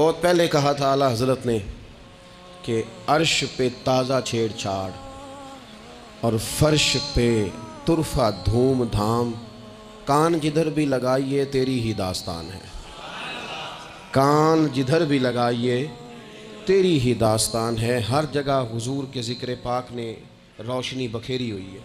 بہت پہلے کہا تھا اعلیٰ حضرت نے کہ عرش پہ تازہ چھیڑ چھاڑ اور فرش پہ طرفہ دھوم دھام، کان جدھر بھی لگائیے تیری ہی داستان ہے، کان جدھر بھی لگائیے تیری ہی داستان ہے۔ ہر جگہ حضور کے ذکر پاک نے روشنی بکھیری ہوئی ہے۔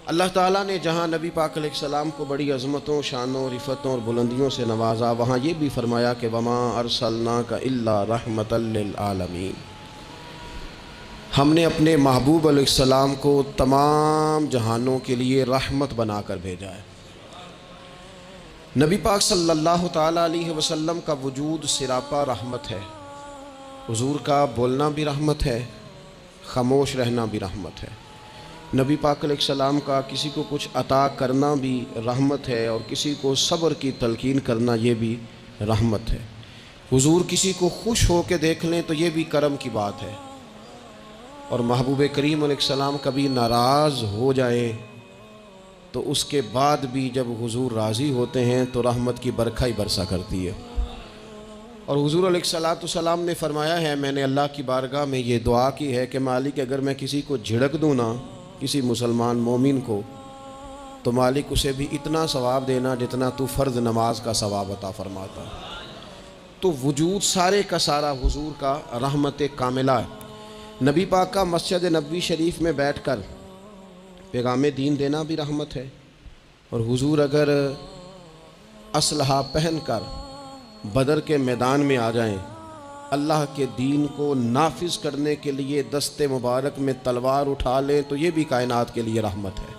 اللہ تعالیٰ نے جہاں نبی پاک علیہ السلام کو بڑی عظمتوں، شانوں، رفتوں اور بلندیوں سے نوازا، وہاں یہ بھی فرمایا کہ وَمَا أَرْسَلْنَاكَ إِلَّا رَحْمَةً لِّلْعَالَمِينَ، ہم نے اپنے محبوب علیہ السلام کو تمام جہانوں کے لیے رحمت بنا کر بھیجا ہے۔ نبی پاک صلی اللہ تعالیٰ علیہ وسلم کا وجود سراپا رحمت ہے۔ حضور کا بولنا بھی رحمت ہے، خاموش رہنا بھی رحمت ہے۔ نبی پاک علیہ السلام کا کسی کو کچھ عطا کرنا بھی رحمت ہے، اور کسی کو صبر کی تلقین کرنا یہ بھی رحمت ہے۔ حضور کسی کو خوش ہو کے دیکھ لیں تو یہ بھی کرم کی بات ہے، اور محبوب کریم علیہ السلام کبھی ناراض ہو جائے تو اس کے بعد بھی جب حضور راضی ہوتے ہیں تو رحمت کی برکھا ہی برسا کرتی ہے۔ اور حضور علیہ السلام نے فرمایا ہے، میں نے اللہ کی بارگاہ میں یہ دعا کی ہے کہ مالک اگر میں کسی کو جھڑک دوں نا، کسی مسلمان مومن کو، تو مالک اسے بھی اتنا ثواب دینا جتنا تو فرض نماز کا ثواب عطا فرماتا۔ تو وجود سارے کا سارا حضور کا رحمت کاملہ ہے۔ نبی پاک کا مسجد نبوی شریف میں بیٹھ کر پیغام دین دینا بھی رحمت ہے، اور حضور اگر اسلحہ پہن کر بدر کے میدان میں آ جائیں، اللہ کے دین کو نافذ کرنے کے لیے دست مبارک میں تلوار اٹھا لیں، تو یہ بھی کائنات کے لیے رحمت ہے،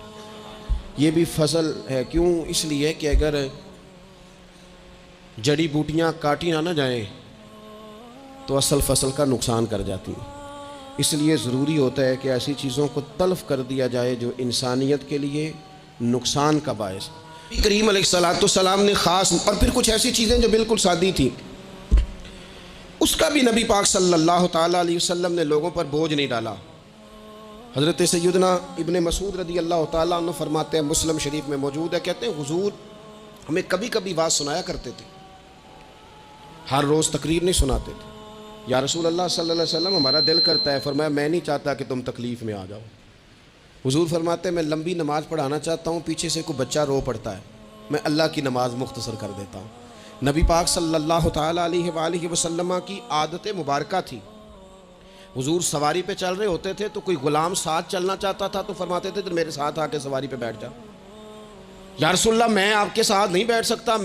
یہ بھی فضل ہے۔ کیوں؟ اس لیے کہ اگر جڑی بوٹیاں کاٹی نہ جائیں تو اصل فصل کا نقصان کر جاتی ہیں، اس لیے ضروری ہوتا ہے کہ ایسی چیزوں کو تلف کر دیا جائے جو انسانیت کے لیے نقصان کا باعث۔ کریم علیہ السلام نے خاص، اور پھر کچھ ایسی چیزیں جو بالکل سادی تھیں، اس کا بھی نبی پاک صلی اللہ تعالیٰ علیہ وسلم نے لوگوں پر بوجھ نہیں ڈالا۔ حضرت سیدنا ابن مسعود رضی اللہ تعالیٰ عنہ فرماتے ہیں، مسلم شریف میں موجود ہے، کہتے ہیں حضور ہمیں کبھی کبھی بات سنایا کرتے تھے، ہر روز تقریر نہیں سناتے تھے۔ یا رسول اللہ صلی اللہ علیہ وسلم ہمارا دل کرتا ہے، فرمایا میں نہیں چاہتا کہ تم تکلیف میں آ جاؤ۔ حضور فرماتے ہیں میں لمبی نماز پڑھانا چاہتا ہوں، پیچھے سے کوئی بچہ رو پڑتا ہے، میں اللہ کی نماز مختصر کر دیتا ہوں۔ نبی پاک صلی اللہ تعالیٰ علیہ وآلہ وسلم کی عادت مبارکہ تھی، حضور سواری پہ چل رہے ہوتے تھے تو کوئی غلام ساتھ چلنا چاہتا تھا تو فرماتے تھے تو میرے ساتھ آ کے سواری پہ بیٹھ جا۔ یا رسول اللہ میں آپ کے ساتھ نہیں بیٹھ سکتا،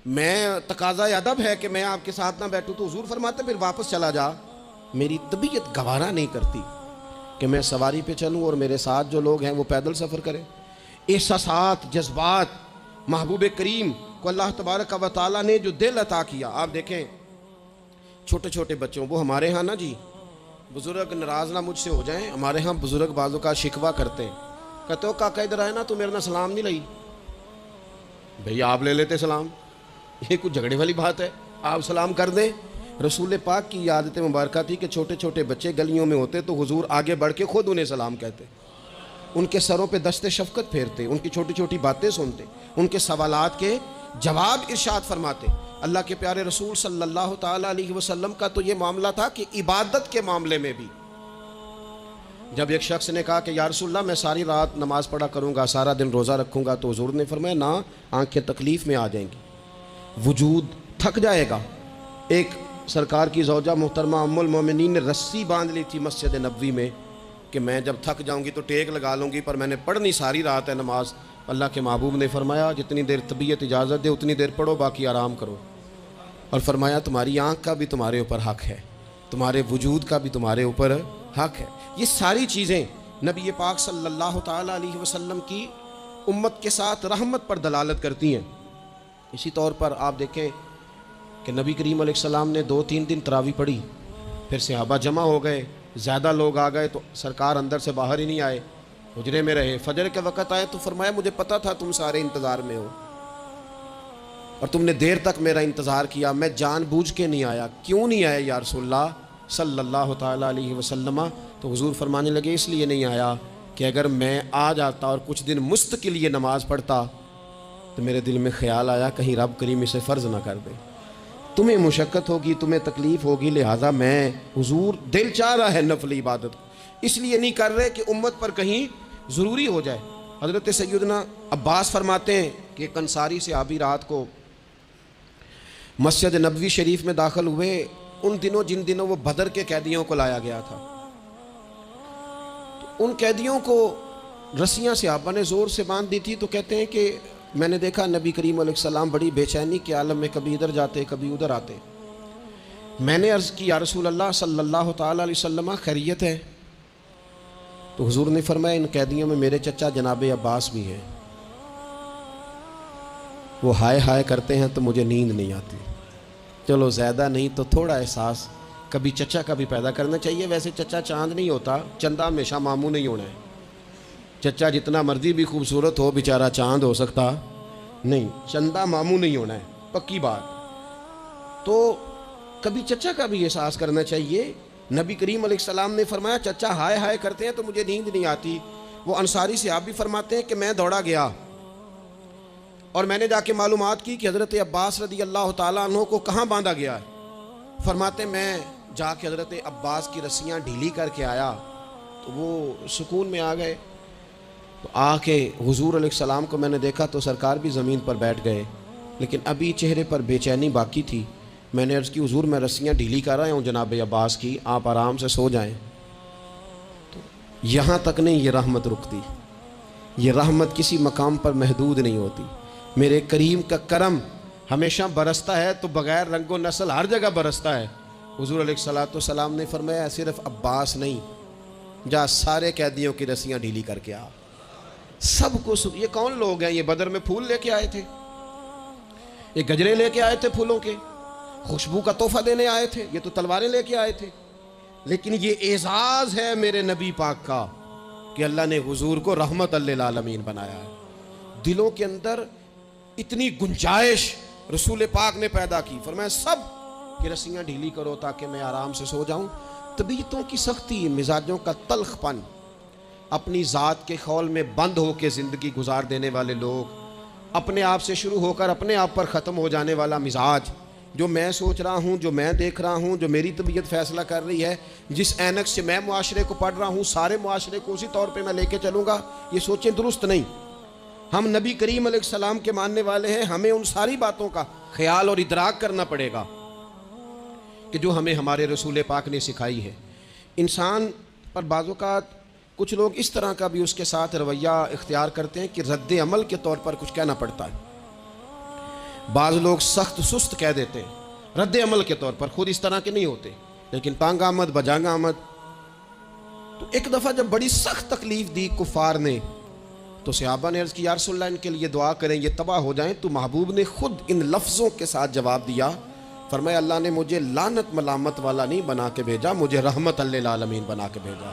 میں تقاضا ادب ہے کہ میں آپ کے ساتھ نہ بیٹھوں، تو حضور فرماتے پھر واپس چلا جا، میری طبیعت گوارا نہیں کرتی کہ میں سواری پہ چلوں اور میرے ساتھ جو لوگ ہیں وہ پیدل سفر کریں۔ احساسات، جذبات، محبوب کریم کو اللہ تبارک و تعالیٰ نے جو دل عطا کیا، آپ دیکھیں چھوٹے چھوٹے بچوں، وہ ہمارے ہاں نا جی بزرگ ناراض نہ مجھ سے ہو جائیں، ہمارے ہاں بزرگ بعضوں کا شکوہ کرتے ہیں، کہتے ہو کاکا ادھر آئے نا تو میرے نہ سلام نہیں لئی، بھئی آپ لے لیتے سلام، یہ کچھ جھگڑے والی بات ہے، آپ سلام کر دیں۔ رسول پاک کی عادت مبارکہ تھی کہ چھوٹے چھوٹے بچے گلیوں میں ہوتے تو حضور آگے بڑھ کے خود انہیں سلام کہتے، ان کے سروں پہ دست شفقت پھیرتے، ان کی چھوٹی چھوٹی باتیں سنتے، ان کے سوالات کے جواب ارشاد فرماتے۔ اللہ کے پیارے رسول صلی اللہ تعالیٰ علیہ وسلم کا تو یہ معاملہ تھا کہ عبادت کے معاملے میں بھی جب ایک شخص نے کہا کہ یا رسول اللہ میں ساری رات نماز پڑھا کروں گا، سارا دن روزہ رکھوں گا، تو حضور نے فرمایا نہ، آنکھیں تکلیف میں آ جائیں گی، وجود تھک جائے گا۔ ایک سرکار کی زوجہ محترمہ ام المومنین نے رسی باندھ لی تھی مسجد نبوی میں کہ میں جب تھک جاؤں گی تو ٹیک لگا لوں گی، پر میں نے پڑھنی ساری رات ہے نماز۔ اللہ کے محبوب نے فرمایا جتنی دیر طبیعت اجازت دے اتنی دیر پڑھو، باقی آرام کرو، اور فرمایا تمہاری آنکھ کا بھی تمہارے اوپر حق ہے، تمہارے وجود کا بھی تمہارے اوپر حق ہے۔ یہ ساری چیزیں نبی پاک صلی اللہ تعالیٰ علیہ وسلم کی امت کے ساتھ رحمت پر دلالت کرتی ہیں۔ اسی طور پر آپ دیکھیں کہ نبی کریم علیہ السلام نے 2-3 دن تراویح پڑھی، پھر صحابہ جمع ہو گئے، زیادہ لوگ آ گئے تو سرکار اندر سے باہر ہی نہیں آئے، حجرے میں رہے۔ فجر کے وقت آئے تو فرمایا مجھے پتا تھا تم سارے انتظار میں ہو اور تم نے دیر تک میرا انتظار کیا، میں جان بوجھ کے نہیں آیا۔ کیوں نہیں آیا یا رسول اللہ صلی اللہ تعالیٰ علیہ وسلم؟ تو حضور فرمانے لگے اس لیے نہیں آیا کہ اگر میں آ جاتا اور کچھ دن مستقل یہ نماز پڑھتا تو میرے دل میں خیال آیا کہیں رب کریم اسے فرض نہ کر دے، تمہیں مشقت ہوگی، تمہیں تکلیف ہوگی، لہٰذا میں حضور دل چاہ رہا ہے نفل عبادت کو، اس لیے نہیں کر رہے کہ امت پر کہیں ضروری ہو جائے۔ حضرت سیدنا عباس فرماتے ہیں کہ ایک انصاری صحابی رات کو مسجد نبوی شریف میں داخل ہوئے، ان دنوں جن دنوں وہ بدر کے قیدیوں کو لایا گیا تھا، تو ان قیدیوں کو رسیاں صحابہ نے زور سے باندھ دی تھی، تو کہتے ہیں کہ میں نے دیکھا نبی کریم علیہ السلام بڑی بے چینی کے عالم میں کبھی ادھر جاتے کبھی ادھر آتے۔ میں نے عرض کی یا رسول اللہ صلی اللہ تعالیٰ علیہ وسلم خیریت ہے؟ تو حضور نے فرمایا ان قیدیوں میں میرے چچا جناب عباس بھی ہیں، وہ ہائے ہائے کرتے ہیں تو مجھے نیند نہیں آتی۔ چلو زیادہ نہیں تو تھوڑا احساس کبھی چچا کا بھی پیدا کرنا چاہیے۔ ویسے چچا چاند نہیں ہوتا، چندہ ہمیشہ ماموں نہیں ہونا ہے۔ چچا جتنا مرضی بھی خوبصورت ہو بیچارہ چاند ہو سکتا نہیں، چندہ ماموں نہیں ہونا ہے، پکی بات۔ تو کبھی چچا کا بھی احساس کرنا چاہیے۔ نبی کریم علیہ السلام نے فرمایا چچا ہائے ہائے کرتے ہیں تو مجھے نیند نہیں آتی۔ وہ انصاری صحابی فرماتے ہیں کہ میں دوڑا گیا اور میں نے جا کے معلومات کی کہ حضرت عباس رضی اللہ تعالیٰ عنہ کو کہاں باندھا گیا ہے۔ فرماتے میں جا کے حضرت عباس کی رسیاں ڈھیلی کر کے آیا تو وہ سکون میں آ گئے۔ تو آ کے حضور علیہ السلام کو میں نے دیکھا تو سرکار بھی زمین پر بیٹھ گئے، لیکن ابھی چہرے پر بے چینی باقی تھی۔ میں نے عرض کی حضور میں رسیاں ڈھیلی کر رہا ہوں جناب عباس کی، آپ آرام سے سو جائیں۔ تو یہاں تک نہیں یہ رحمت رکتی، یہ رحمت کسی مقام پر محدود نہیں ہوتی۔ میرے کریم کا کرم ہمیشہ برستا ہے تو بغیر رنگ و نسل ہر جگہ برستا ہے۔ حضور علیہ السلام نے فرمایا صرف عباس نہیں، جا سارے قیدیوں کی رسیاں ڈھیلی کر کے آ، سب کو یہ کون لوگ ہیں؟ یہ بدر میں پھول لے کے آئے تھے، یہ گجرے لے کے آئے تھے پھولوں کے، خوشبو کا تحفہ دینے آئے تھے، یہ تو تلواریں لے کے آئے تھے۔ لیکن یہ اعزاز ہے میرے نبی پاک کا کہ اللہ نے حضور کو رحمت للعالمین بنایا ہے۔ دلوں کے اندر اتنی گنجائش رسول پاک نے پیدا کی، فرمایا سب کی رسیاں ڈھیلی کرو تاکہ میں آرام سے سو جاؤں۔ طبیعتوں کی سختی، مزاجوں کا تلخ پن، اپنی ذات کے خول میں بند ہو کے زندگی گزار دینے والے لوگ، اپنے آپ سے شروع ہو کر اپنے آپ پر ختم ہو جانے والا مزاج، جو میں سوچ رہا ہوں، جو میں دیکھ رہا ہوں، جو میری طبیعت فیصلہ کر رہی ہے، جس اینک سے میں معاشرے کو پڑھ رہا ہوں سارے معاشرے کو اسی طور پہ میں لے کے چلوں گا، یہ سوچیں درست نہیں۔ ہم نبی کریم علیہ السلام کے ماننے والے ہیں، ہمیں ان ساری باتوں کا خیال اور ادراک کرنا پڑے گا کہ جو ہمیں ہمارے رسول پاک نے سکھائی ہے۔ انسان پر بعض اوقات کچھ لوگ اس طرح کا بھی اس کے ساتھ رویہ اختیار کرتے ہیں کہ رد عمل کے طور پر کچھ کہنا پڑتا ہے۔ بعض لوگ سخت سست کہہ دیتے ہیں رد عمل کے طور پر، خود اس طرح کے نہیں ہوتے، لیکن پانگ آمد بجانگ آمد۔ تو ایک دفعہ جب بڑی سخت تکلیف دی کفار نے تو صحابہ نے عرض کی یا رسول اللہ ان کے لیے دعا کریں یہ تباہ ہو جائیں۔ تو محبوب نے خود ان لفظوں کے ساتھ جواب دیا، فرمایا اللہ نے مجھے لعنت ملامت والا نہیں بنا کے بھیجا، مجھے رحمت للعالمین بنا کے بھیجا۔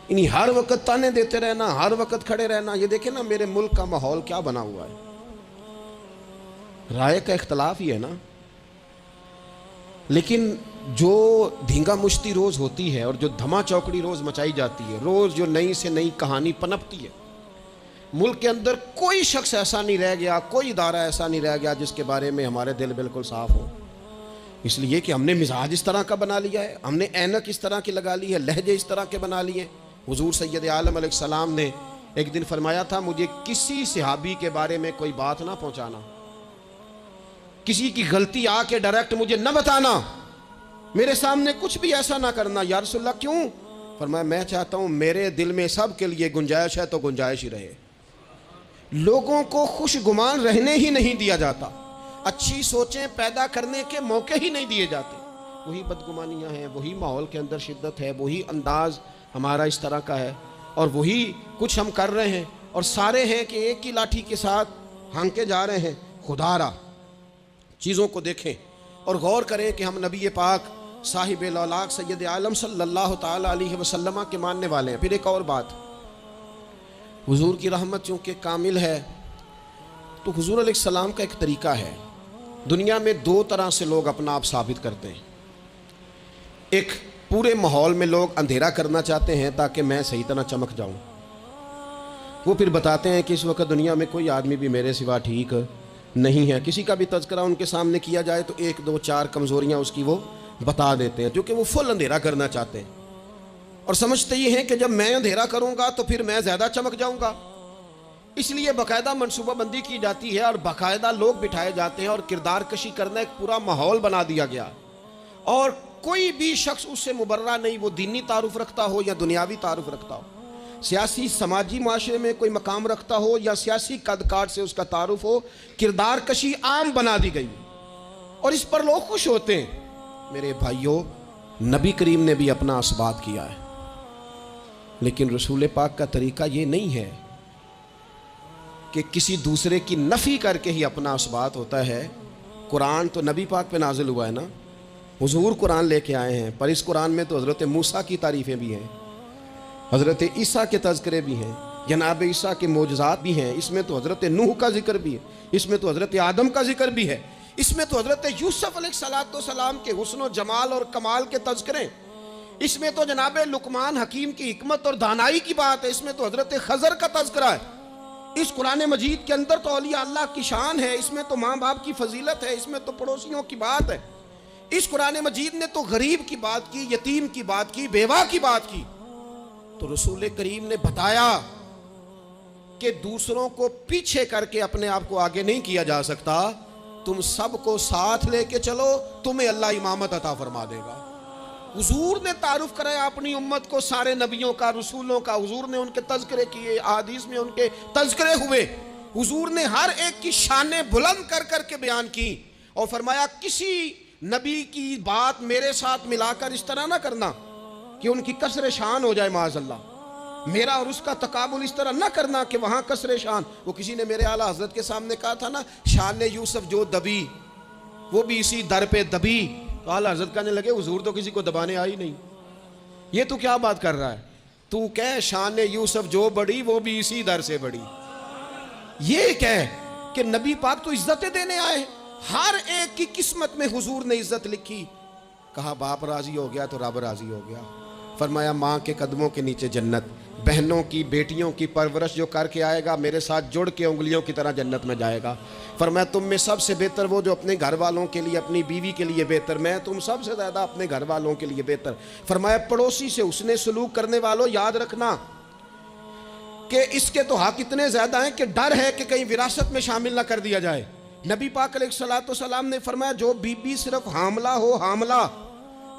انہیں ہر وقت تانے دیتے رہنا، ہر وقت کھڑے رہنا، یہ دیکھیں نا میرے ملک کا ماحول کیا بنا ہوا ہے، رائے کا اختلاف ہی ہے نا، لیکن جو دھینگا مشتی روز ہوتی ہے اور جو دھما چوکڑی روز مچائی جاتی ہے، روز جو نئی سے نئی کہانی پنپتی ہے، ملک کے اندر کوئی شخص ایسا نہیں رہ گیا، کوئی ادارہ ایسا نہیں رہ گیا جس کے بارے میں ہمارے دل بالکل صاف ہو۔ اس لیے کہ ہم نے مزاج اس طرح کا بنا لیا ہے، ہم نے اینک اس طرح کی لگا لی ہے، لہجے اس طرح کے بنا لیے۔ حضور سید عالم علیہ السلام نے ایک دن فرمایا تھا مجھے کسی صحابی کے بارے میں کوئی بات نہ پہنچانا، کسی کی غلطی آ کے ڈائریکٹ مجھے نہ بتانا، میرے سامنے کچھ بھی ایسا نہ کرنا۔ یا رسول اللہ کیوں؟ فرمایا میں چاہتا ہوں میرے دل میں سب کے لیے گنجائش ہے تو گنجائش ہی رہے، لوگوں کو خوش گمان رہنے ہی نہیں دیا جاتا، اچھی سوچیں پیدا کرنے کے موقع ہی نہیں دیے جاتے۔ وہی بدگمانیاں ہیں، وہی ماحول کے اندر شدت ہے، وہی انداز ہمارا اس طرح کا ہے، اور وہی کچھ ہم کر رہے ہیں، اور سارے ہیں کہ ایک ہی لاٹھی کے ساتھ ہانکے جا رہے ہیں۔ خدا را چیزوں کو دیکھیں اور غور کریں کہ ہم نبی پاک صاحب الاولاق سید عالم صلی اللہ تعالیٰ علیہ وسلم کے ماننے والے ہیں۔ پھر ایک اور بات، حضور کی رحمت چونکہ کامل ہے تو حضور علیہ السلام کا ایک طریقہ ہے، دنیا میں دو طرح سے لوگ اپنا آپ ثابت کرتے ہیں۔ ایک پورے ماحول میں لوگ اندھیرا کرنا چاہتے ہیں تاکہ میں صحیح طرح چمک جاؤں، وہ پھر بتاتے ہیں کہ اس وقت دنیا میں کوئی آدمی بھی میرے سوا ٹھیک نہیں ہے. کسی کا بھی تذکرہ ان کے سامنے کیا جائے تو 1 2 4 کمزوریاں اس کی وہ بتا دیتے ہیں، کیونکہ وہ فل اندھیرا کرنا چاہتے ہیں اور سمجھتے یہ ہیں کہ جب میں اندھیرا کروں گا تو پھر میں زیادہ چمک جاؤں گا. اس لیے باقاعدہ منصوبہ بندی کی جاتی ہے اور باقاعدہ لوگ بٹھائے جاتے ہیں اور کردار کشی کرنا ایک پورا ماحول بنا دیا گیا، اور کوئی بھی شخص اس سے مبرہ نہیں، وہ دینی تعارف رکھتا ہو یا دنیاوی تعارف رکھتا ہو، سیاسی سماجی معاشرے میں کوئی مقام رکھتا ہو یا سیاسی قد کاٹ سے اس کا تعارف ہو، کردار کشی عام بنا دی گئی اور اس پر لوگ خوش ہوتے ہیں. میرے بھائیوں، نبی کریم نے بھی اپنا اثبات کیا ہے، لیکن رسول پاک کا طریقہ یہ نہیں ہے کہ کسی دوسرے کی نفی کر کے ہی اپنا اثبات ہوتا ہے. قرآن تو نبی پاک پہ نازل ہوا ہے نا، حضور قرآن لے کے آئے ہیں، پر اس قرآن میں تو حضرت موسیٰ کی تعریفیں بھی ہیں، حضرت عیسیٰ کے تذکرے بھی ہیں، جناب عیسیٰ کے معجزات بھی ہیں، اس میں تو حضرت نوح کا ذکر بھی ہے، اس میں تو حضرت آدم کا ذکر بھی ہے، اس میں تو حضرت یوسف علیہ السلام کے حسن و جمال اور کمال کے تذکرے، اس میں تو جناب لقمان حکیم کی حکمت اور دانائی کی بات ہے، اس میں تو حضرت خضر کا تذکرہ ہے. اس قرآن مجید کے اندر تو اولیاء اللہ کی شان ہے، اس میں تو ماں باپ کی فضیلت ہے، اس میں تو پڑوسیوں کی بات ہے. اس قرآن مجید نے تو غریب کی بات کی، یتیم کی بات کی، بیوہ کی بات کی. تو رسول کریم نے بتایا کہ دوسروں کو پیچھے کر کے اپنے آپ کو آگے نہیں کیا جا سکتا، تم سب کو ساتھ لے کے چلو، تمہیں اللہ امامت عطا فرما دے گا. حضور نے تعارف کرایا اپنی امت کو سارے نبیوں کا، رسولوں کا، حضور نے ان کے تذکرے کیے، احادیث میں ان کے تذکرے ہوئے، حضور نے ہر ایک کی شانیں بلند کر کر کے بیان کی اور فرمایا کسی نبی کی بات میرے ساتھ ملا کر اس طرح نہ کرنا کہ ان کی کسر شان ہو جائے معاذ اللہ، میرا اور اس کا تقابل اس طرح نہ کرنا کہ وہاں کسر شان. وہ کسی نے میرے اعلیٰ حضرت کے سامنے کہا تھا نا، شان یوسف جو دبی وہ بھی اسی در پہ دبی. تو اعلیٰ حضرت کہنے لگے حضور تو کسی کو دبانے آئی نہیں، یہ تو کیا بات کر رہا ہے، تو کہہ شان یوسف جو بڑی وہ بھی اسی در سے بڑی. یہ کہہ کہ نبی پاک تو عزتیں دینے آئے، ہر ایک کی قسمت میں حضور نے عزت لکھی. کہا باپ راضی ہو گیا تو رب راضی ہو گیا. فرمایا ماں کے قدموں کے نیچے جنت، بہنوں کی بیٹیوں کی پرورش جو کر کے آئے گا میرے ساتھ جڑ کے انگلیوں کی طرح جنت میں جائے گا. فرمایا تم میں سب سے بہتر وہ جو اپنے گھر والوں کے لیے، اپنی بیوی کے لیے بہتر، میں تم سب سے زیادہ اپنے گھر والوں کے لیے بہتر. فرمایا پڑوسی سے اس نے سلوک کرنے والوں یاد رکھنا کہ اس کے تو حق اتنے زیادہ ہیں کہ ڈر ہے کہ کہیں وراثت میں شامل نہ کر دیا جائے. نبی پاک علیہ السلام نے فرمایا جو بی بی صرف حاملہ ہو، حاملہ،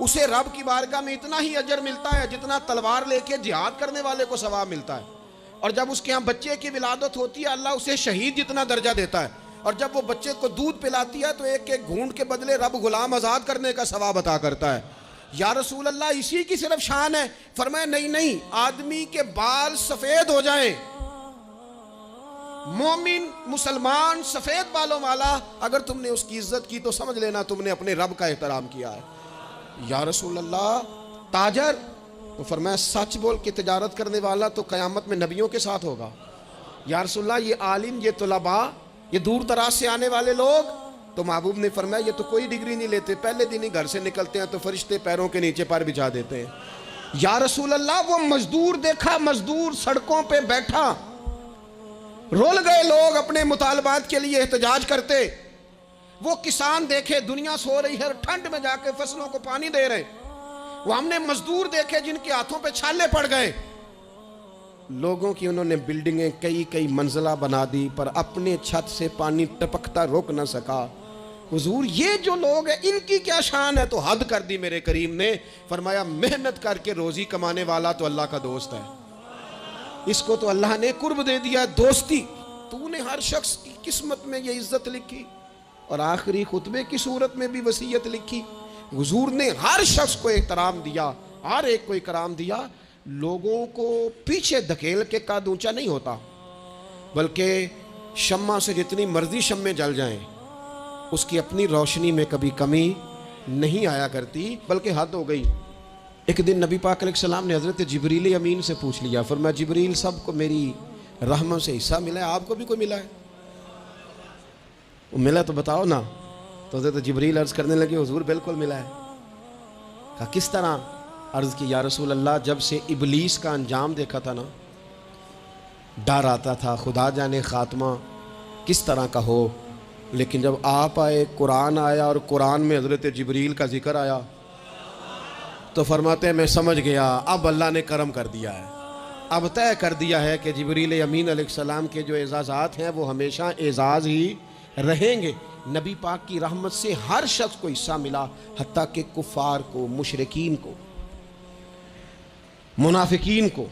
اسے رب کی بارگاہ میں اتنا ہی اجر ملتا ہے جتنا تلوار لے کے جہاد کرنے والے کو ثواب ملتا ہے. اور جب اس کے ہاں بچے کی ولادت ہوتی ہے اللہ اسے شہید جتنا درجہ دیتا ہے. اور جب وہ بچے کو دودھ پلاتی ہے تو ایک ایک گھونٹ کے بدلے رب غلام آزاد کرنے کا ثواب عطا کرتا ہے. یا رسول اللہ اسی کی صرف شان ہے؟ فرمایا نہیں، آدمی کے بال سفید ہو جائیں، مومن مسلمان سفید بالوں والا، اگر تم نے اس کی عزت کی تو سمجھ لینا تم نے اپنے رب کا احترام کیا ہے. یا رسول اللہ تاجر؟ تو فرمایا سچ بول کے تجارت کرنے والا تو قیامت میں نبیوں کے ساتھ ہوگا. یا رسول اللہ یہ عالم، یہ طلباء، یہ دور دراز سے آنے والے لوگ؟ تو محبوب نے فرمایا یہ تو کوئی ڈگری نہیں لیتے، پہلے دن ہی گھر سے نکلتے ہیں تو فرشتے پیروں کے نیچے پر بچھا دیتے ہیں. یا رسول اللہ وہ مزدور دیکھا، مزدور سڑکوں پہ بیٹھا، رول گئے لوگ اپنے مطالبات کے لیے احتجاج کرتے. وہ کسان دیکھے دنیا سو رہی ہے، ٹھنڈ میں جا کے فصلوں کو پانی دے رہے. وہ ہم نے مزدور دیکھے جن کے ہاتھوں پہ چھالے پڑ گئے. لوگوں کی انہوں نے بلڈنگیں کئی منزلہ بنا دی پر اپنے چھت سے پانی ٹپکتا روک نہ سکا. حضور یہ جو لوگ ہیں ان کی کیا شان ہے؟ تو حد کر دی میرے کریم نے. فرمایا محنت کر کے روزی کمانے والا تو اللہ کا دوست ہے، اس کو تو اللہ نے قرب دے دیا دوستی. تو نے ہر شخص کی قسمت میں یہ عزت لکھی اور آخری خطبے کی صورت میں بھی وصیت لکھی. حضور نے ہر شخص کو احترام دیا، ہر ایک کو اکرام دیا. لوگوں کو پیچھے دھکیل کے قد اونچا نہیں ہوتا، بلکہ شمع سے جتنی مرضی شمعیں جل جائیں اس کی اپنی روشنی میں کبھی کمی نہیں آیا کرتی، بلکہ حد ہو گئی. ایک دن نبی پاک علیہ السلام نے حضرت جبریل امین سے پوچھ لیا. فرمایا جبریل سب کو میری رحمت سے حصہ ملا ہے، آپ کو بھی کوئی ملا ہے؟ وہ ملا تو بتاؤ نا. تو حضرت جبریل عرض کرنے لگے حضور بالکل ملا ہے. کہا کس طرح؟ عرض کی یا رسول اللہ جب سے ابلیس کا انجام دیکھا تھا نا ڈر آتا تھا، خدا جانے خاتمہ کس طرح کا ہو. لیکن جب آپ آئے، قرآن آیا اور قرآن میں حضرت جبریل کا ذکر آیا تو فرماتے ہیں میں سمجھ گیا اب اللہ نے کرم کر دیا ہے، اب طے کر دیا ہے کہ جبریل امین علیہ السلام کے جو اعزازات ہیں وہ ہمیشہ اعزاز ہی رہیں گے۔ نبی پاک کی رحمت سے ہر شخص کو حصہ ملا، حتیٰ کہ کفار کو، مشرکین کو، منافقین کو۔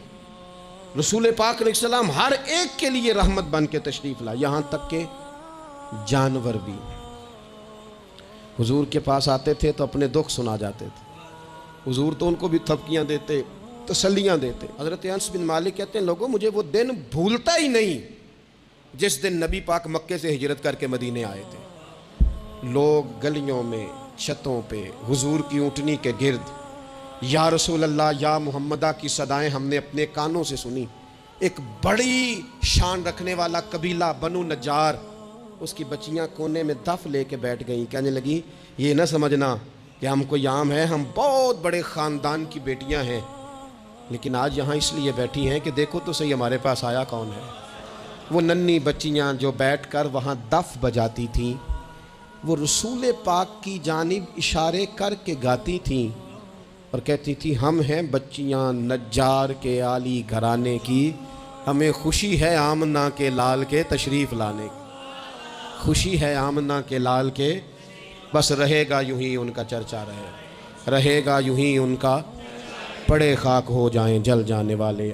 رسول پاک علیہ السلام ہر ایک کے لیے رحمت بن کے تشریف لا، یہاں تک کہ جانور بھی حضور کے پاس آتے تھے تو اپنے دکھ سنا جاتے تھے، حضور تو ان کو بھی تھپکیاں دیتے، تسلیاں دیتے۔ حضرت انس بن مالک کہتے ہیں لوگوں مجھے وہ دن بھولتا ہی نہیں جس دن نبی پاک مکے سے ہجرت کر کے مدینے آئے تھے۔ لوگ گلیوں میں، چھتوں پہ، حضور کی اونٹنی کے گرد یا رسول اللہ یا محمدہ کی صدائیں ہم نے اپنے کانوں سے سنی۔ ایک بڑی شان رکھنے والا قبیلہ بنو نجار، اس کی بچیاں کونے میں دف لے کے بیٹھ گئیں، کہنے لگی یہ نہ سمجھنا کہ ہم کوئی عام ہیں، ہم بہت بڑے خاندان کی بیٹیاں ہیں، لیکن آج یہاں اس لیے بیٹھی ہیں کہ دیکھو تو صحیح ہمارے پاس آیا کون ہے۔ وہ ننھی بچیاں جو بیٹھ کر وہاں دف بجاتی تھیں، وہ رسول پاک کی جانب اشارے کر کے گاتی تھیں اور کہتی تھی ہم ہیں بچیاں نجار کے عالی گھرانے کی، ہمیں خوشی ہے آمنہ کے لال کے تشریف لانے کی، خوشی ہے آمنہ کے لال کے، بس رہے گا یوں ہی ان کا چرچا رہے گا یوں ہی ان کا، پڑے خاک ہو جائیں جل جانے والے۔